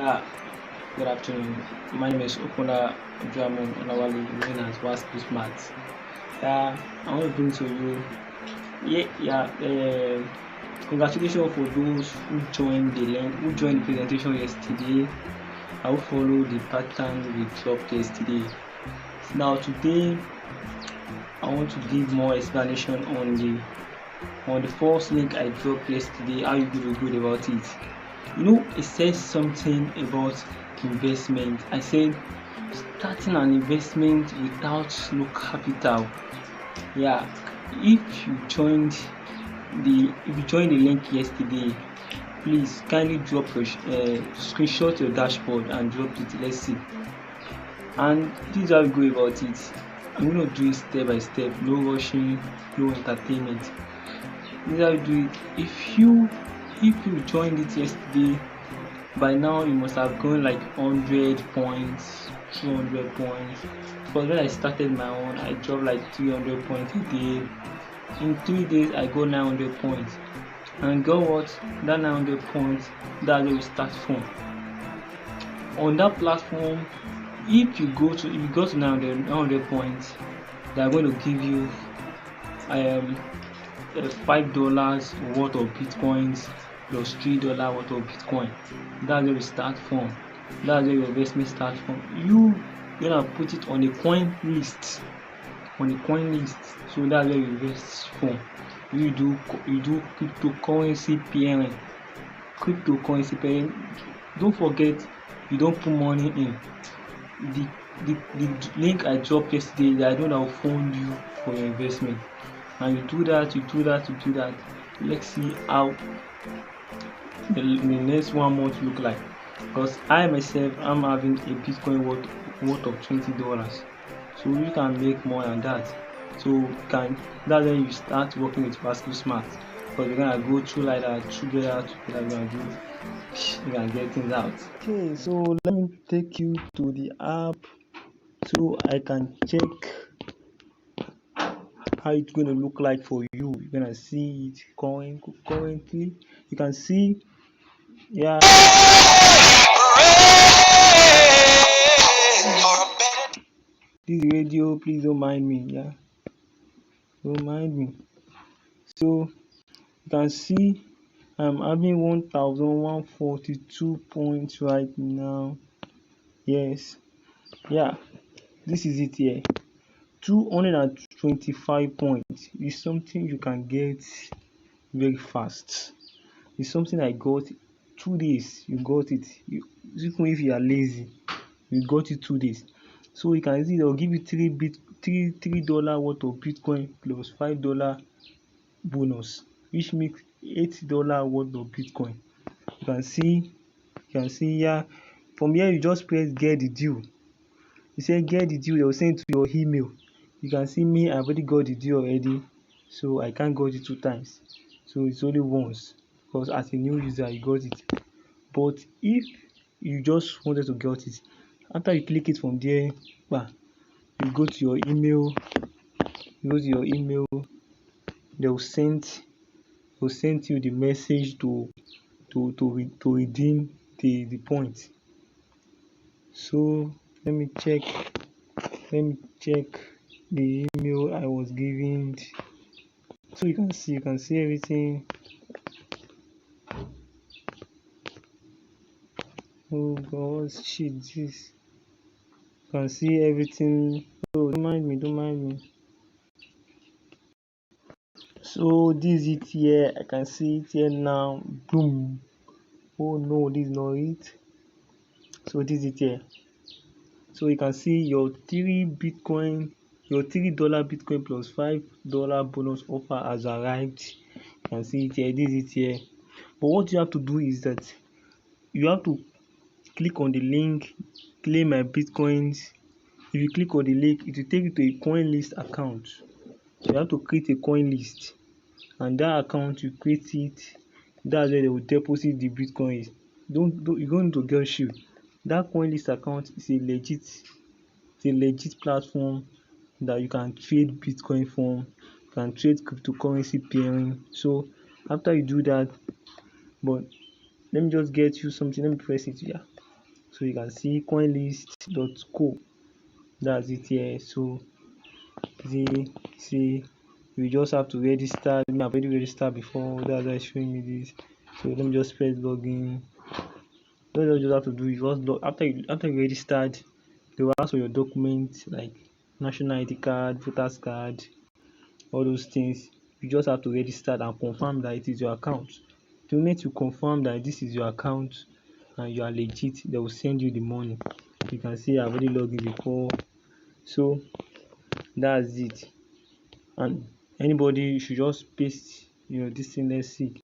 Yeah, good afternoon. My name is Okuna Dramun Onawali, known as Wasp Smart. Yeah, I want to bring to you. Congratulations for those who joined the presentation yesterday. I will follow the pattern we dropped yesterday. Now today, I want to give more explanation on the first link I dropped yesterday. How you go good about it? It says something about investment. I said starting an investment without no capital. Yeah, if you joined the link yesterday, please kindly drop your screenshot your dashboard and drop it. Let's see. And this is how we go about it. I'm gonna do it step by step, no rushing, no entertainment. This is how you do it. If you joined it yesterday, by now you must have gone like 100 points, 200 points. Because when I started my own, I dropped like 300 points a day. In 3 days I got 900 points. And guess what? That 900 points, that's where we start from. On that platform, if you go to 900 points, they are going to give you $5 worth of bitcoins plus $3 worth of bitcoin. That's where we start from. That's where your investment starts from. You're gonna put it on a coin list. So that's where you invest from. You do cryptocurrency pairing. Don't forget, you don't put money in. The link I dropped yesterday, I know that will fund you for your investment. And you do that. Let's see how the next 1 month look like. Because I myself, I'm having a Bitcoin worth of $20. So you can make more than that. So that's when you start working with Vasco Smart. Because you're gonna go through like that, together, you can get things out. Okay, so let me take you to the app so I can check how it's going to look like for you. You're gonna see it currently. You can see, yeah. This radio, please don't mind me. Yeah, don't mind me. So you can see I'm having 1,142 points right now. Yes, yeah, this is it here. 225 points is something you can get very fast. It's something I got 2 days. You got it. Even if you are lazy, you got it 2 days. So you can see they'll give you $3 worth of Bitcoin plus $5 bonus, which makes $8 worth of Bitcoin. You can see here. From here you just press get the deal. You say get the deal, they'll send to your email. You can see me, I've already got the deal already, so I can't got it 2 times. So it's only once, because as a new user you got it. But if you just wanted to get it, after you click it from there, you go to your email. They'll send you the message to redeem the points. So let me check the email I was given. So you can see everything. Oh God, shit, this. You can see everything. Oh, don't mind me. So this is it here. I can see it here now. Boom. Oh no, this is not it. So this is it here. So you can see your $3 Bitcoin plus $5 bonus offer has arrived. You can see it here. This is it here. But what you have to do is that you have to click on the link, claim my Bitcoins. If you click on the link, it will take you to a CoinList account. So you have to create a coin list, and that account you create it. That's where they will deposit the Bitcoins. You're going to get shield. That CoinList account is a legit platform that you can trade Bitcoin from. You can trade cryptocurrency pairing. So after you do that, but let me just get you something. Let me press it here. So you can see coinlist.co. That's it here. So see you just have to register. I've already registered before. That's why it's showing me this. So let me just press login. What you just have to do is just after you registered, they will ask for your documents like national ID card, voters card, all those things. You just have to register and confirm that it is your account. The moment you confirm that this is your account and you are legit, they will send you the money. You can see I've already logged in before. So that's it. And anybody should just paste this thing. Let's see.